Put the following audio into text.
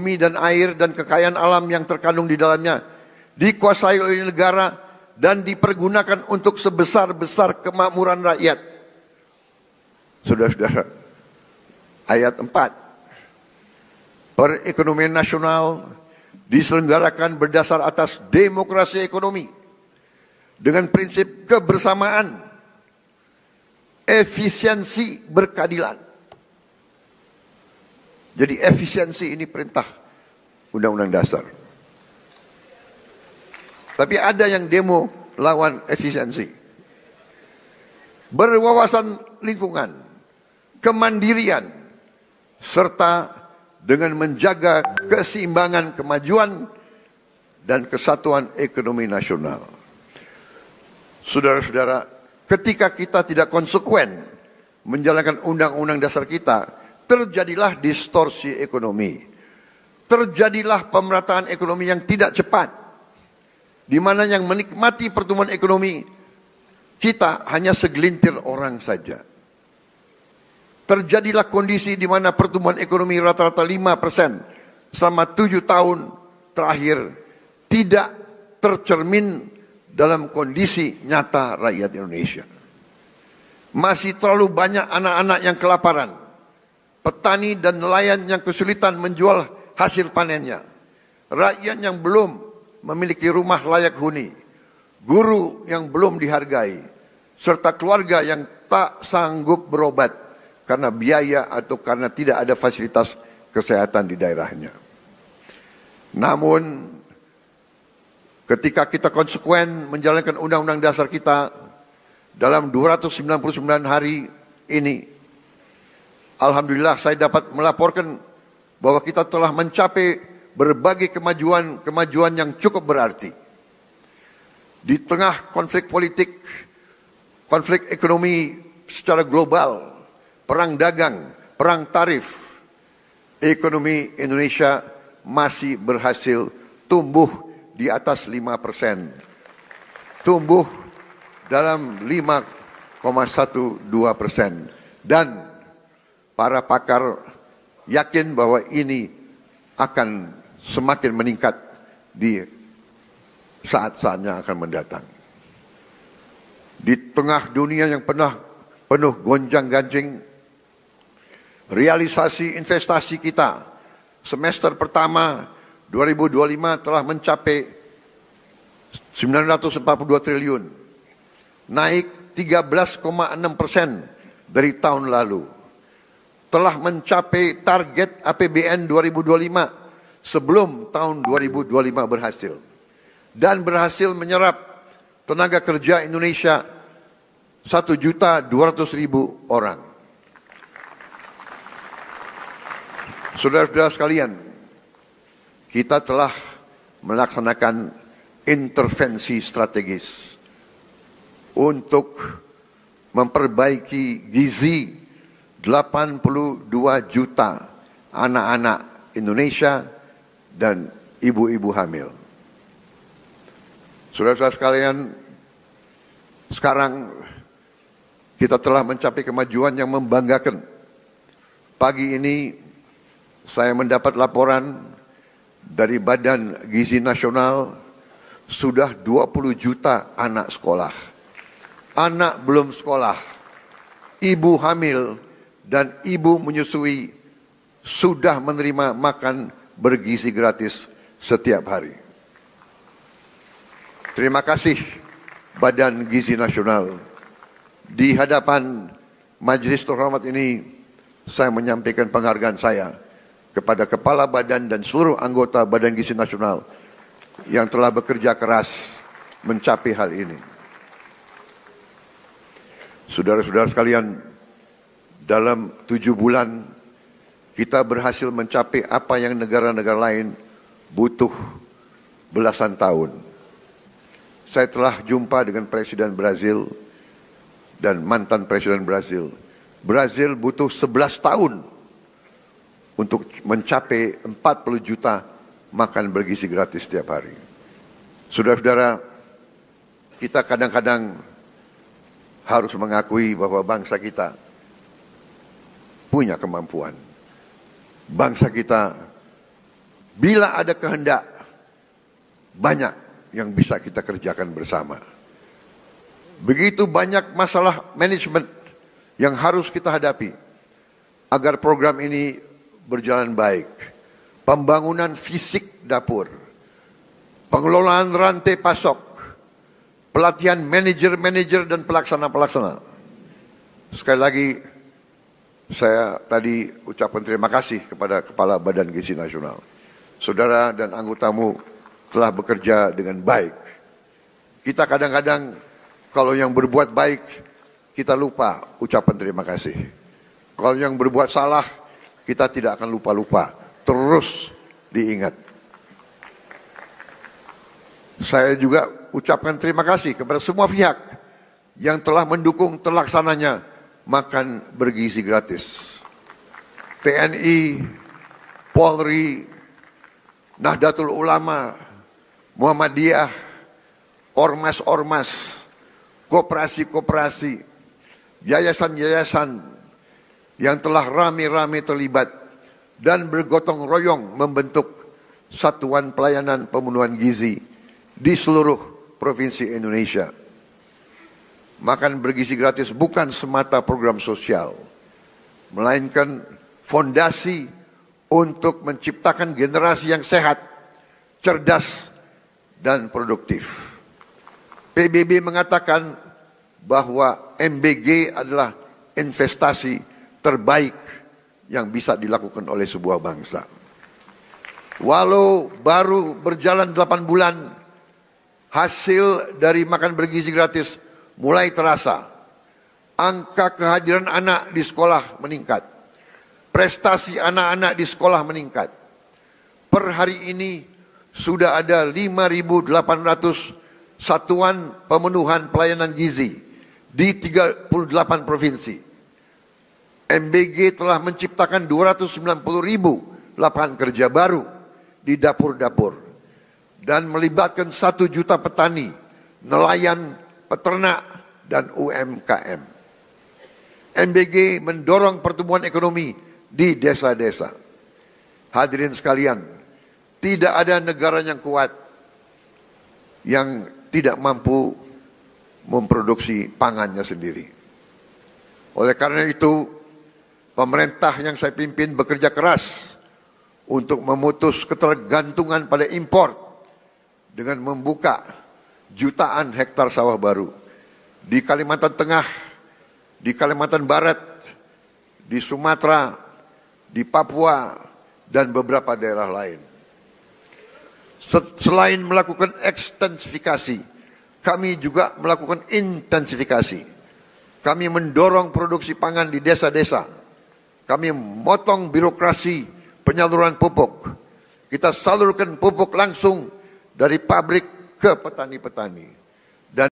bumi dan air dan kekayaan alam yang terkandung di dalamnya dikuasai oleh negara dan dipergunakan untuk sebesar-besar kemakmuran rakyat. Saudara-saudara, ayat 4. Perekonomian nasional diselenggarakan berdasar atas demokrasi ekonomi dengan prinsip kebersamaan, efisiensi, berkeadilan. Jadi efisiensi ini perintah Undang-Undang Dasar. Tapi ada yang demo lawan efisiensi. Berwawasan lingkungan, kemandirian, serta dengan menjaga keseimbangan kemajuan dan kesatuan ekonomi nasional. Saudara-saudara, ketika kita tidak konsekuen menjalankan undang-undang dasar kita, terjadilah distorsi ekonomi. Terjadilah pemerataan ekonomi yang tidak cepat, di mana yang menikmati pertumbuhan ekonomi kita hanya segelintir orang saja. Terjadilah kondisi di mana pertumbuhan ekonomi rata-rata 5% selama 7 tahun terakhir tidak tercermin dalam kondisi nyata rakyat Indonesia. Masih terlalu banyak anak-anak yang kelaparan, petani dan nelayan yang kesulitan menjual hasil panennya, rakyat yang belum memiliki rumah layak huni, guru yang belum dihargai, serta keluarga yang tak sanggup berobat karena biaya atau karena tidak ada fasilitas kesehatan di daerahnya. Namun, ketika kita konsekuen menjalankan undang-undang dasar kita dalam 299 hari ini, alhamdulillah saya dapat melaporkan bahwa kita telah mencapai berbagai kemajuan yang cukup berarti. Di tengah konflik politik, konflik ekonomi secara global, perang dagang, perang tarif, ekonomi Indonesia masih berhasil tumbuh di atas 5%. Tumbuh dalam 5,12%. Dan para pakar yakin bahwa ini akan semakin meningkat di saat-saatnya akan mendatang. Di tengah dunia yang penuh gonjang-ganjing, realisasi investasi kita semester pertama 2025 telah mencapai 942 triliun, naik 13,6% dari tahun lalu. Telah mencapai target APBN 2025 sebelum tahun 2025 berhasil. Dan berhasil menyerap tenaga kerja Indonesia 1.200.000 orang. Saudara-saudara sekalian, kita telah melaksanakan intervensi strategis untuk memperbaiki gizi 82 juta anak-anak Indonesia dan ibu-ibu hamil. Saudara-saudara sekalian, sekarang kita telah mencapai kemajuan yang membanggakan. Pagi ini saya mendapat laporan dari Badan Gizi Nasional, sudah 20 juta anak sekolah. Anak belum sekolah, ibu hamil, dan ibu menyusui sudah menerima makan bergizi gratis setiap hari. Terima kasih Badan Gizi Nasional. Di hadapan majelis terhormat ini, saya menyampaikan penghargaan saya kepada Kepala Badan dan seluruh anggota Badan Gizi Nasional yang telah bekerja keras mencapai hal ini. Saudara-saudara sekalian, dalam 7 bulan kita berhasil mencapai apa yang negara-negara lain butuh belasan tahun. Saya telah jumpa dengan Presiden Brazil dan mantan Presiden Brazil. Brazil butuh 11 tahun untuk mencapai 40 juta makan bergizi gratis setiap hari. Saudara-saudara, kita kadang-kadang harus mengakui bahwa bangsa kita punya kemampuan. Bangsa kita Bila ada kehendak, banyak yang bisa kita kerjakan bersama. Begitu banyak masalah manajemen yang harus kita hadapi agar program ini berjalan baik. Pembangunan fisik dapur, pengelolaan rantai pasok, pelatihan manajer-manajer dan pelaksana-pelaksana. Sekali lagi, saya tadi ucapkan terima kasih kepada Kepala Badan Gizi Nasional. Saudara dan anggotamu telah bekerja dengan baik. Kita kadang-kadang kalau yang berbuat baik, kita lupa ucapan terima kasih. Kalau yang berbuat salah, kita tidak akan lupa-lupa. Terus diingat. Saya juga ucapkan terima kasih kepada semua pihak yang telah mendukung terlaksananya makan bergizi gratis. TNI, Polri, Nahdlatul Ulama, Muhammadiyah, ormas-ormas, koperasi-koperasi, yayasan-yayasan yang telah rame-rame terlibat dan bergotong royong membentuk Satuan Pelayanan Pemenuhan Gizi di seluruh provinsi Indonesia. Makan bergizi gratis bukan semata program sosial, melainkan fondasi untuk menciptakan generasi yang sehat, cerdas, dan produktif. PBB mengatakan bahwa MBG adalah investasi terbaik yang bisa dilakukan oleh sebuah bangsa. Walau baru berjalan 8 bulan, hasil dari makan bergizi gratis mulai terasa. Angka kehadiran anak di sekolah meningkat. Prestasi anak-anak di sekolah meningkat. Per hari ini sudah ada 5.800 satuan pemenuhan pelayanan gizi di 38 provinsi. MBG telah menciptakan 290.000 lapangan kerja baru di dapur-dapur dan melibatkan 1 juta petani, nelayan, peternak, dan UMKM. MBG mendorong pertumbuhan ekonomi di desa-desa. Hadirin sekalian, tidak ada negara yang kuat yang tidak mampu memproduksi pangannya sendiri. Oleh karena itu, pemerintah yang saya pimpin bekerja keras untuk memutus ketergantungan pada impor dengan membuka jutaan hektar sawah baru di Kalimantan Tengah, di Kalimantan Barat, di Sumatera, di Papua, dan beberapa daerah lain. Selain melakukan ekstensifikasi, kami juga melakukan intensifikasi. Kami mendorong produksi pangan di desa-desa. Kami memotong birokrasi penyaluran pupuk. Kita salurkan pupuk langsung dari pabrik ke petani-petani.